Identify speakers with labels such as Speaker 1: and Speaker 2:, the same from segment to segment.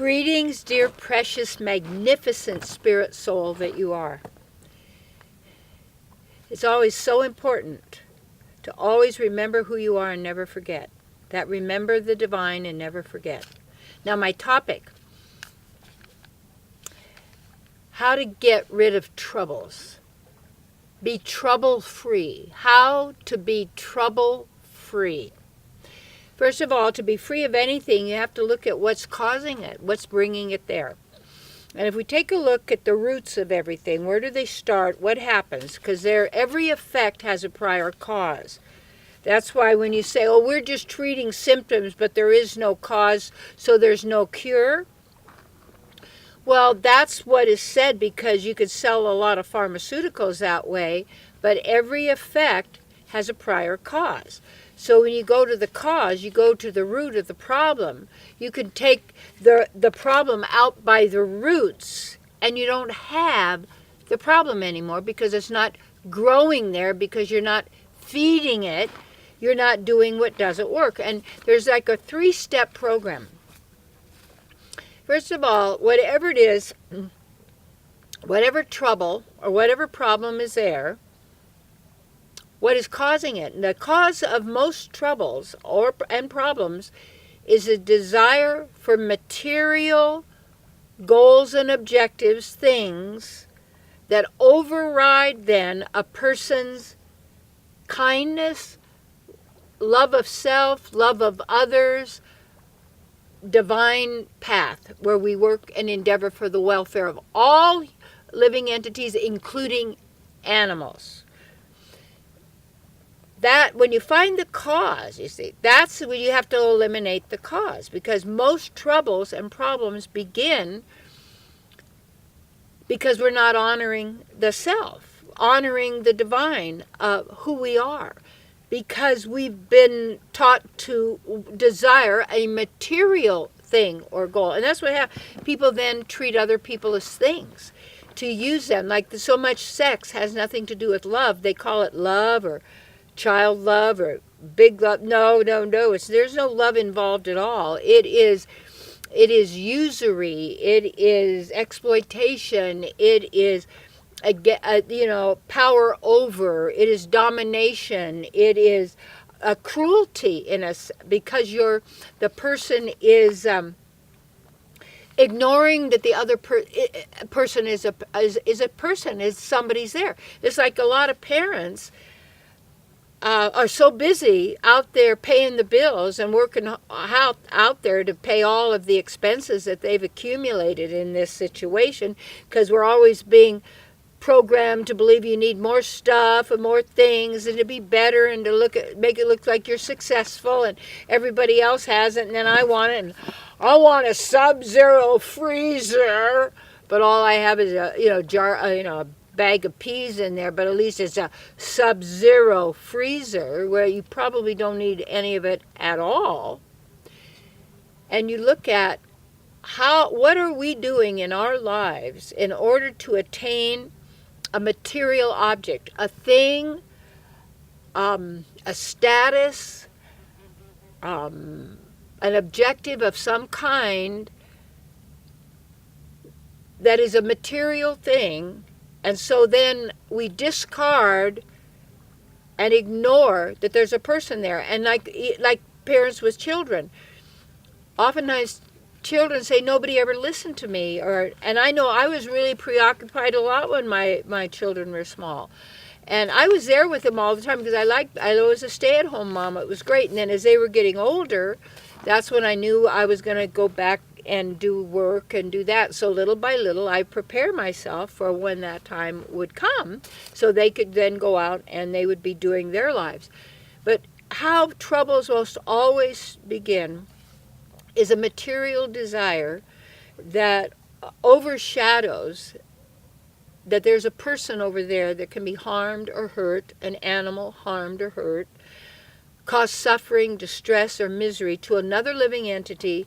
Speaker 1: Greetings, dear, precious, magnificent spirit soul that you are. It's always so important to always remember who you are and never forget. That remember the divine and never forget. Now my topic, how to get rid of troubles. Be trouble-free. How to be trouble-free. First of all, to be free of anything, you have to look at what's causing it, what's bringing it there. And if we take a look at the roots of everything, where do they start, what happens? Because every effect has a prior cause. That's why when you say, oh, we're just treating symptoms, but there is no cause, so there's no cure. Well, that's what is said because you could sell a lot of pharmaceuticals that way, but every effect has a prior cause. So when you go to the cause, you go to the root of the problem. You can take the problem out by the roots, and you don't have the problem anymore because it's not growing there, because you're not feeding it. You're not doing what doesn't work. And there's like a 3-step program. First of all, whatever it is, whatever trouble or whatever problem is there, what is causing it? And the cause of most troubles and problems is a desire for material goals and objectives, things that override then a person's kindness, love of self, love of others, divine path, where we work and endeavor for the welfare of all living entities, including animals. That, when you find the cause, you see, that's when you have to eliminate the cause, because most troubles and problems begin because we're not honoring the self, honoring the divine, who we are, because we've been taught to desire a material thing or goal. And that's what happens. People then treat other people as things, to use them. Like so much sex has nothing to do with love. They call it love or child love or big love. No. There's no love involved at all. It is usury. It is exploitation. It is power over. It is domination. It is a cruelty in us, because the person is ignoring that the other person is a person, is somebody's there. It's like a lot of parents are so busy out there paying the bills and working out there to pay all of the expenses that they've accumulated in this situation, because we're always being programmed to believe you need more stuff and more things and to be better and to make it look like you're successful and everybody else has it, and then I want it, and I want a Sub-Zero freezer, but all I have is a bag of peas in there, but at least it's a Sub-Zero freezer where you probably don't need any of it at all. And you look at what are we doing in our lives in order to attain a material object, a thing, a status, an objective of some kind that is a material thing. And so then we discard and ignore that there's a person there. And like parents with children, oftentimes children say, nobody ever listened to me. And I know I was really preoccupied a lot when my children were small. And I was there with them all the time because I was a stay-at-home mom. It was great. And then as they were getting older, that's when I knew I was going to go back and do work and do that. So little by little, I prepare myself for when that time would come, so they could then go out and they would be doing their lives. But how troubles most always begin is a material desire that overshadows that there's a person over there that can be harmed or hurt, an animal harmed or hurt, cause suffering, distress, or misery to another living entity,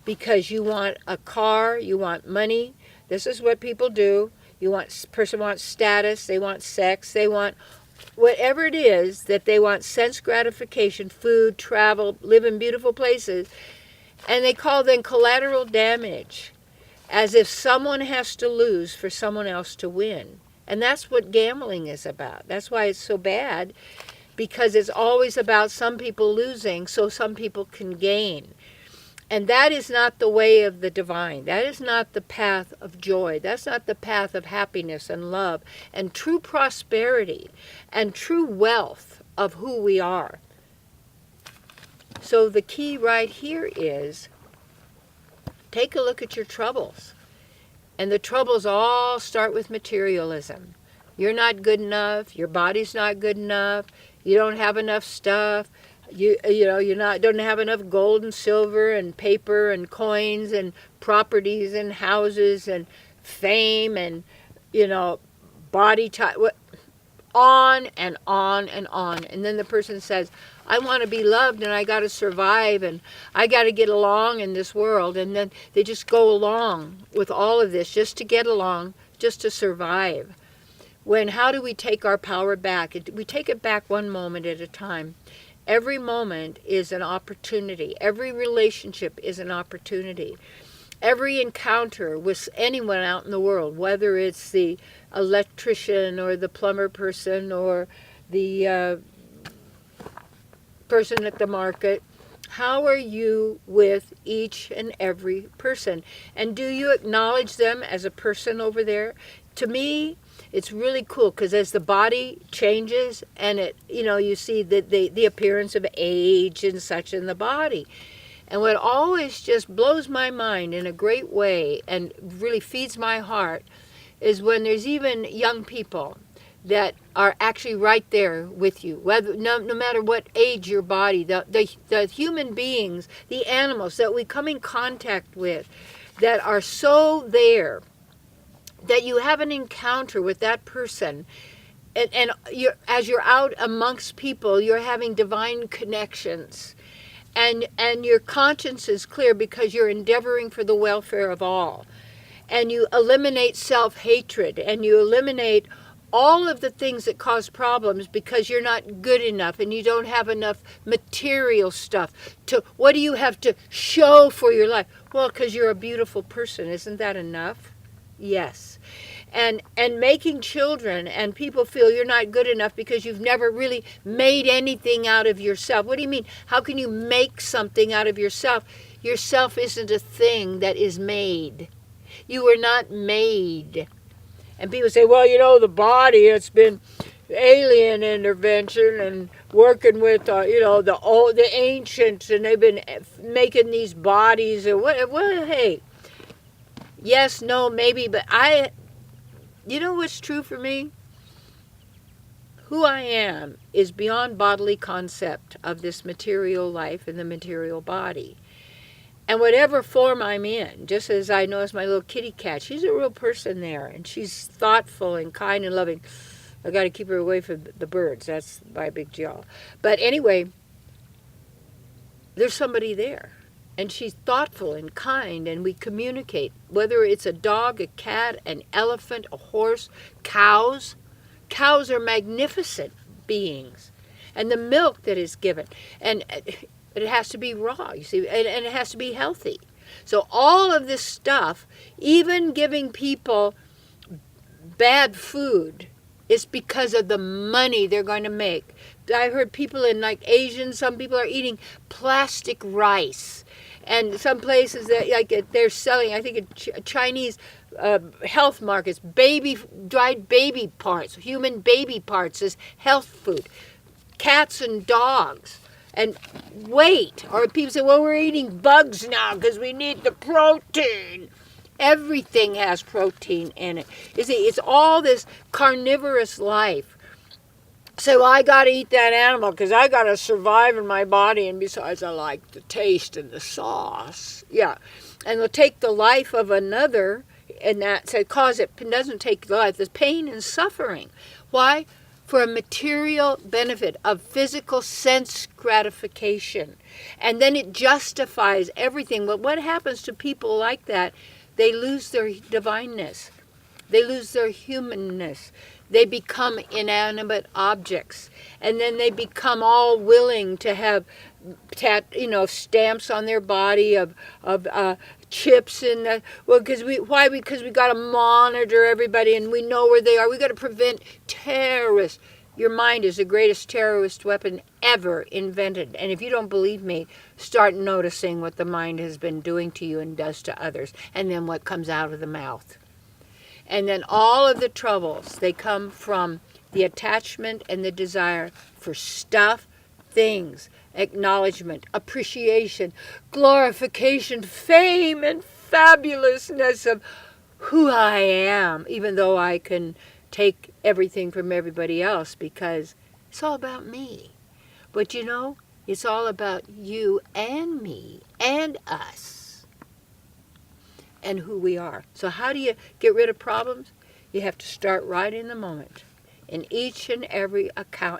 Speaker 1: because you want a car, you want money. This is what people do. Person wants status, they want sex, they want whatever it is that they want, sense gratification, food, travel, live in beautiful places. And they call them collateral damage, as if someone has to lose for someone else to win. And that's what gambling is about. That's why it's so bad, because it's always about some people losing so some people can gain. And that is not the way of the divine. That is not the path of joy. That's not the path of happiness and love and true prosperity and true wealth of who we are. So the key right here is, take a look at your troubles. And the troubles all start with materialism. You're not good enough. Your body's not good enough. You don't have enough stuff. Don't have enough gold and silver and paper and coins and properties and houses and fame and, body type, on and on and on. And then the person says, I want to be loved and I got to survive and I got to get along in this world. And then they just go along with all of this just to get along, just to survive. When, how do we take our power back? We take it back one moment at a time. Every moment is an opportunity. Every relationship is an opportunity. Every encounter with anyone out in the world, whether it's the electrician or the plumber person or the person at the market, how are you with each and every person? And do you acknowledge them as a person over there? To me, it's really cool, because as the body changes and you see the appearance of age and such in the body. And what always just blows my mind in a great way and really feeds my heart is when there's even young people that are actually right there with you, whether no matter what age your body, the human beings, the animals that we come in contact with, that are so there, that you have an encounter with that person, and as you're out amongst people, you're having divine connections, and your conscience is clear because you're endeavoring for the welfare of all, and you eliminate self-hatred, and you eliminate all of the things that cause problems because you're not good enough and you don't have enough material stuff to, what do you have to show for your life? Well, because you're a beautiful person. Isn't that enough? Yes. And making children, and people feel you're not good enough because you've never really made anything out of yourself. What do you mean? How can you make something out of yourself? Yourself isn't a thing that is made. You were not made. And people say, well, the body, it's been alien intervention and working with, the ancients, and they've been making these bodies. And well, hey, yes, no, maybe, but you know what's true for me? Who I am is beyond bodily concept of this material life and the material body. And whatever form I'm in, just as I notice my little kitty cat, she's a real person there, and she's thoughtful and kind and loving. I got to keep her away from the birds. That's my big deal. But anyway, there's somebody there. And she's thoughtful and kind, and we communicate. Whether it's a dog, a cat, an elephant, a horse, cows. Cows are magnificent beings. And the milk that is given. And it has to be raw, you see, and it has to be healthy. So all of this stuff, even giving people bad food, is because of the money they're going to make. I heard people in Asian, some people are eating plastic rice. And some places that they're selling, I think in Chinese health markets, dried baby parts, human baby parts as health food. Cats and dogs. And weight. Or people say, well, we're eating bugs now because we need the protein. Everything has protein in it. You see, it's all this carnivorous life. So I got to eat that animal because I got to survive in my body. And besides, I like the taste and the sauce. Yeah. And they'll take the life of another, and that's cause it doesn't take the life. There's pain and suffering. Why? For a material benefit of physical sense gratification. And then it justifies everything. But what happens to people like that? They lose their divineness. They lose their humanness. They become inanimate objects. And then they become all willing to have stamps on their body of chips and because we got to monitor everybody and we know where they are. We got to prevent terrorists. Your mind is the greatest terrorist weapon ever invented. And if you don't believe me, start noticing what the mind has been doing to you and does to others, and then what comes out of the mouth. And then all of the troubles, they come from the attachment and the desire for stuff, things, acknowledgement, appreciation, glorification, fame, and fabulousness of who I am, even though I can take everything from everybody else because it's all about me. But it's all about you and me and us and who we are. So how do you get rid of problems? You have to start right in the moment. In each and every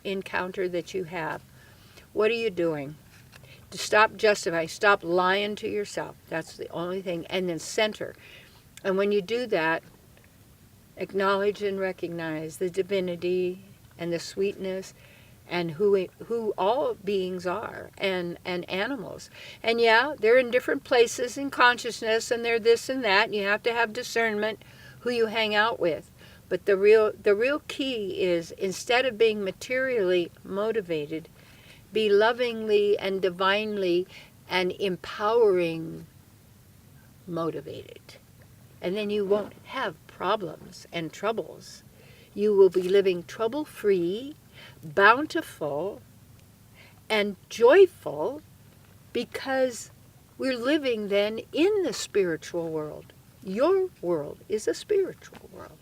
Speaker 1: encounter that you have, what are you doing? To stop justifying, stop lying to yourself. That's the only thing. And then center. And when you do that, acknowledge and recognize the divinity and the sweetness and who all beings are and animals. And yeah, they're in different places in consciousness and they're this and that. And you have to have discernment who you hang out with. But the real key is, instead of being materially motivated, be lovingly and divinely and empowering motivated. And then you won't have problems and troubles. You will be living trouble-free, bountiful, and joyful, because we're living then in the spiritual world. Your world is a spiritual world.